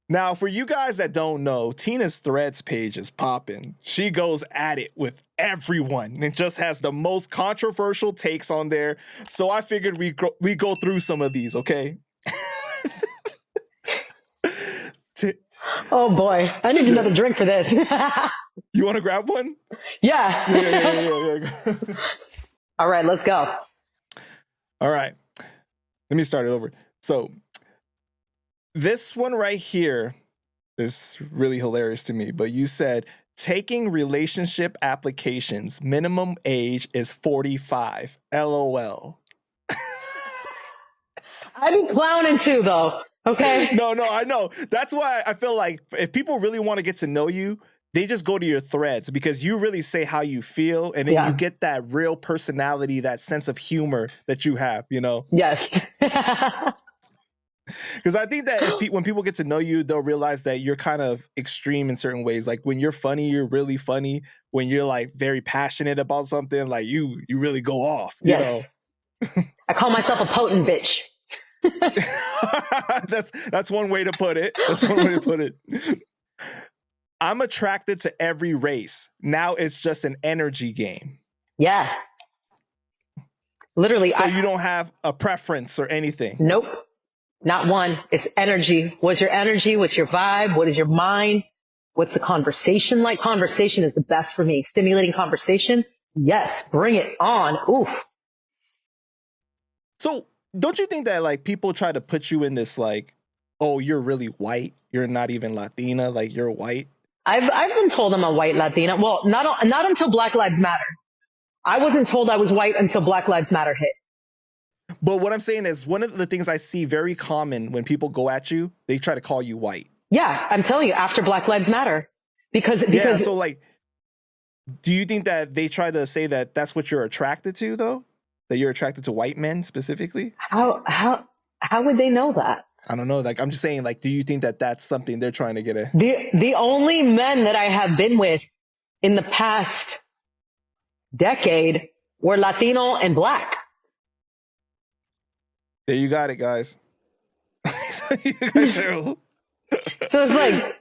Now, for you guys that don't know, Tina's Threads page is popping. She goes at it with everyone and just has the most controversial takes on there. So I figured we go through some of these, okay? Oh boy, I need another drink for this. You want to grab one? Yeah. Yeah. All right, let's go. All right. Let me start it over. So this one right here is really hilarious to me, but you said taking relationship applications, minimum age is 45. LOL. I be clowning too, though. Okay. No, I know. That's why I feel like if people really want to get to know you, they just go to your threads because you really say how you feel, and then you get that real personality, that sense of humor that you have, you know? Yes. Because I think that when people get to know you, they'll realize that you're kind of extreme in certain ways. Like when you're funny, you're really funny. When you're like very passionate about something, like you really go off. Yes. You know? I call myself a potent bitch. That's one way to put it. I'm attracted to every race. Now it's just an energy game. Yeah. Literally. So you don't have a preference or anything? Nope. Not one. It's energy. What's your energy? What's your vibe? What is your mind? What's the conversation like? Conversation is the best for me. Stimulating conversation. Yes. Bring it on. Oof. So don't you think that like people try to put you in this like, oh, you're really white. You're not even Latina. Like you're white. I've been told I'm a white Latina. Well, not until Black Lives Matter. I wasn't told I was white until Black Lives Matter hit. But what I'm saying is one of the things I see very common when people go at you, they try to call you white. Yeah, I'm telling you, after Black Lives Matter. Because so like, do you think that they try to say that that's what you're attracted to though? That you're attracted to white men specifically? How would they know that? I don't know. Like, I'm just saying, like, do you think that that's something they're trying to get at? The only men that I have been with in the past decade were Latino and Black. There you got it, guys. You guys are... So it's like...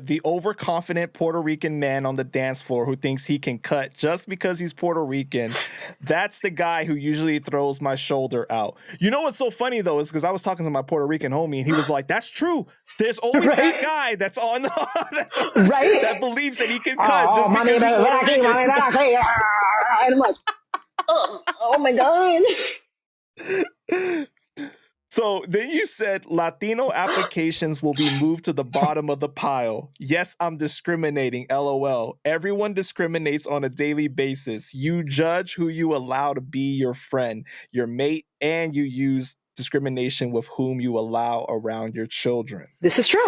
The overconfident Puerto Rican man on the dance floor who thinks he can cut just because he's Puerto Rican. That's the guy who usually throws my shoulder out. You know what's so funny, though, is because I was talking to my Puerto Rican homie, and he was like, that's true. There's always that guy that's on that believes that he can cut just because he's Puerto Rican. And I'm like, oh my God. So then you said Latino applications will be moved to the bottom of the pile. Yes, I'm discriminating, LOL. Everyone discriminates on a daily basis. You judge who you allow to be your friend, your mate, and you use discrimination with whom you allow around your children. This is true.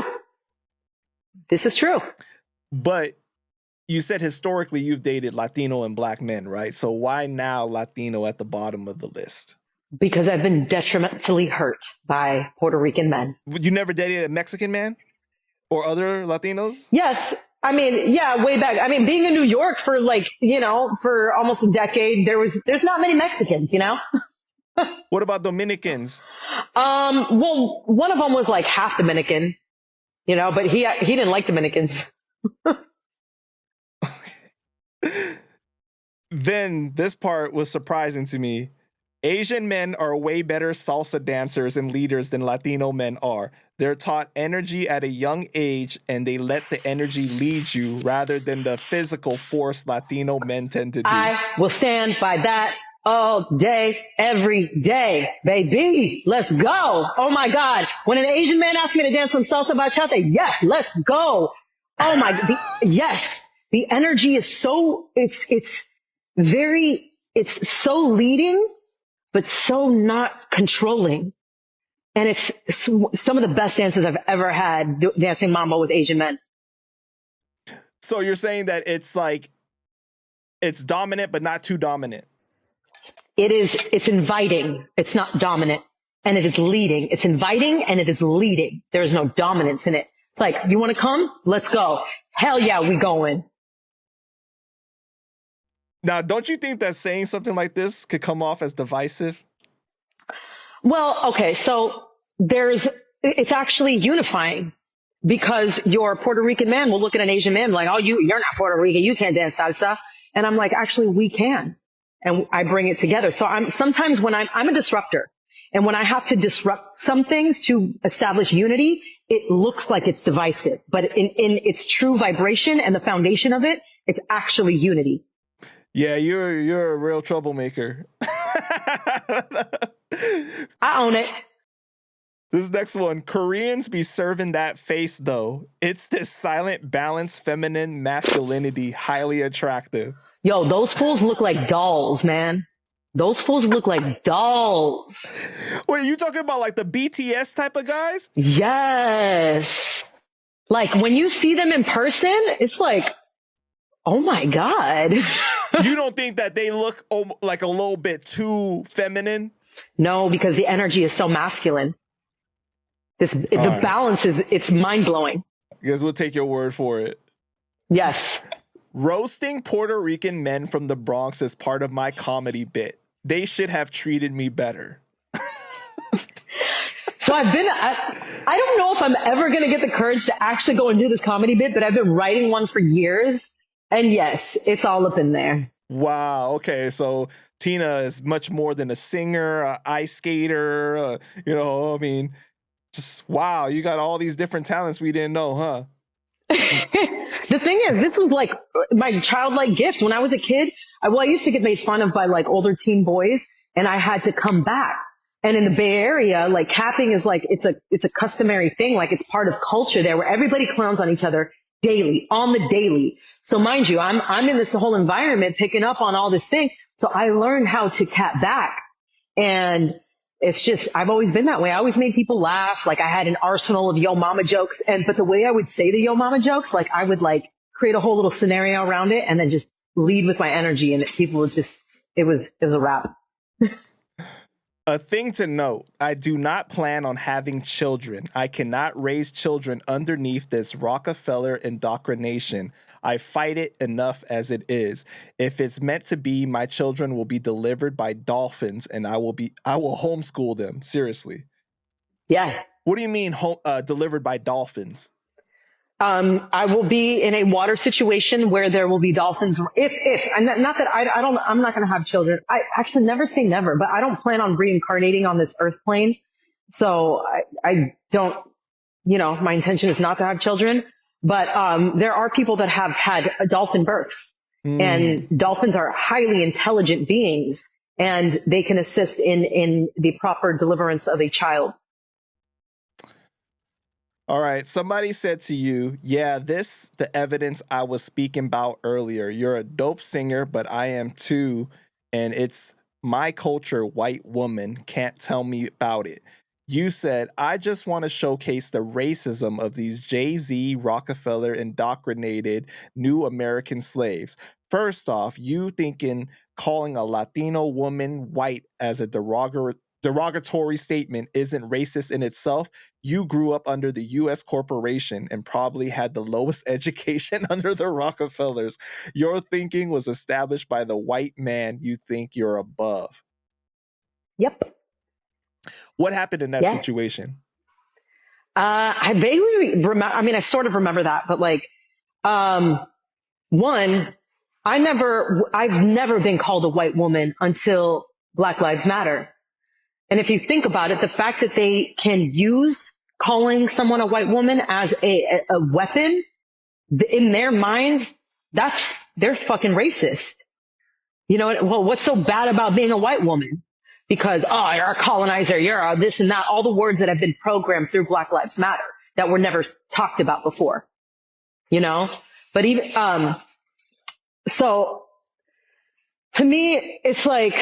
But you said historically you've dated Latino and Black men, right? So why now Latino at the bottom of the list? Because I've been detrimentally hurt by Puerto Rican men. You never dated a Mexican man or other Latinos? Yes. I mean, yeah, way back. I mean, being in New York for for almost a decade, there's not many Mexicans, you know? What about Dominicans? Well, one of them was like half Dominican, you know, but he didn't like Dominicans. Then this part was surprising to me. Asian men are way better salsa dancers and leaders than Latino men are. They're taught energy at a young age, and they let the energy lead you rather than the physical force Latino men tend to do. I will stand by that all day, every day, baby. Let's go. Oh my God. When an Asian man asks me to dance some salsa bachata, yes, let's go. Oh my God. Yes. The energy is so, it's so leading, but so not controlling. And it's some of the best dances I've ever had dancing mambo with Asian men. So you're saying that it's like, it's dominant, but not too dominant. It's inviting. It's not dominant. And it is leading. It's inviting and it is leading. There is no dominance in it. It's like, you want to come? Let's go. Hell yeah, we going. Now, don't you think that saying something like this could come off as divisive? Well, okay. So it's actually unifying because your Puerto Rican man will look at an Asian man like, oh, you're not Puerto Rican. You can't dance salsa. And I'm like, actually, we can. And I bring it together. So sometimes when I'm a disruptor, and when I have to disrupt some things to establish unity, it looks like it's divisive, but in its true vibration and the foundation of it, it's actually unity. Yeah, you're a real troublemaker. I own it. This next one, Koreans be serving that face though. It's this silent, balanced, feminine masculinity, highly attractive. Yo, those fools look like dolls, man. Those fools look like dolls. Wait, you talking about like the BTS type of guys? Yes. Like when you see them in person, it's like, oh my God. You don't think that they look like a little bit too feminine? No, because the energy is so masculine. The balance it's mind blowing. I guess we'll take your word for it. Yes. Roasting Puerto Rican men from the Bronx is part of my comedy bit. They should have treated me better. So I don't know if I'm ever going to get the courage to actually go and do this comedy bit, but I've been writing one for years. And yes, it's all up in there. Wow. Okay. So Tina is much more than a singer, an ice skater. I mean, just wow. You got all these different talents we didn't know, huh? The thing is, this was like my childlike gift. When I was a kid, I used to get made fun of by like older teen boys, and I had to come back. And in the Bay Area, like capping is like, it's a customary thing. Like it's part of culture there where everybody clowns on each other daily, on the daily. So mind you, I'm in this whole environment picking up on all this thing. So I learned how to cap back. And it's just, I've always been that way. I always made people laugh. Like I had an arsenal of yo mama jokes. But the way I would say the yo mama jokes, like I would like create a whole little scenario around it and then just lead with my energy. And people would just, it was a wrap. A thing to note, I do not plan on having children. I cannot raise children underneath this Rockefeller indoctrination. I fight it enough as it is. If it's meant to be, my children will be delivered by dolphins and I will homeschool them. Seriously. Yeah. What do you mean delivered by dolphins? I will be in a water situation where there will be dolphins. I'm not going to have children. I actually never say never, but I don't plan on reincarnating on this earth plane. So I don't, my intention is not to have children, but, there are people that have had dolphin births and dolphins are highly intelligent beings and they can assist in the proper deliverance of a child. All right. Somebody said to you, yeah, the evidence I was speaking about earlier. You're a dope singer, but I am too. And it's my culture, white woman, can't tell me about it. You said, I just want to showcase the racism of these Jay-Z, Rockefeller indoctrinated new American slaves. First off, you thinking calling a Latino woman white as a derogatory statement isn't racist in itself. You grew up under the U.S. corporation and probably had the lowest education under the Rockefellers. Your thinking was established by the white man you think you're above. Yep. What happened in that situation? I vaguely remember, I sort of remember that, but like, one, I've never been called a white woman until Black Lives Matter. And if you think about it, the fact that they can use calling someone a white woman as a weapon in their minds, they're fucking racist. Well, what's so bad about being a white woman? Because, oh, you're a colonizer, you're a this and that, all the words that have been programmed through Black Lives Matter that were never talked about before, but even, so to me, it's like,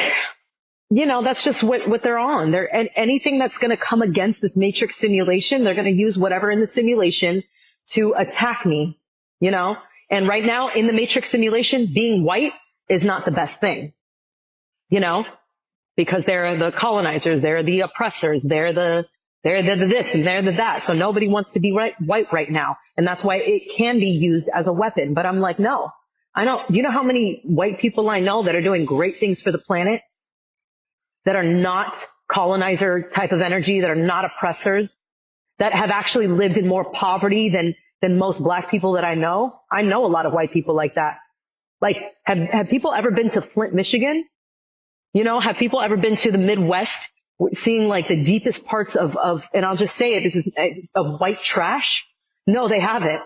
that's just what they're on. And anything that's going to come against this matrix simulation, they're going to use whatever in the simulation to attack me, and right now in the matrix simulation, being white is not the best thing, because they're the colonizers, they're the oppressors, they're the this and they're the that. So nobody wants to be white right now. And that's why it can be used as a weapon. But I'm like, no, you know how many white people I know that are doing great things for the planet that are not colonizer type of energy, that are not oppressors, that have actually lived in more poverty than most black people that I know. I know a lot of white people like that. Like, have people ever been to Flint, Michigan? You know, have people ever been to the Midwest, seeing like the deepest parts of, and I'll just say it, this is of white trash? No, they haven't.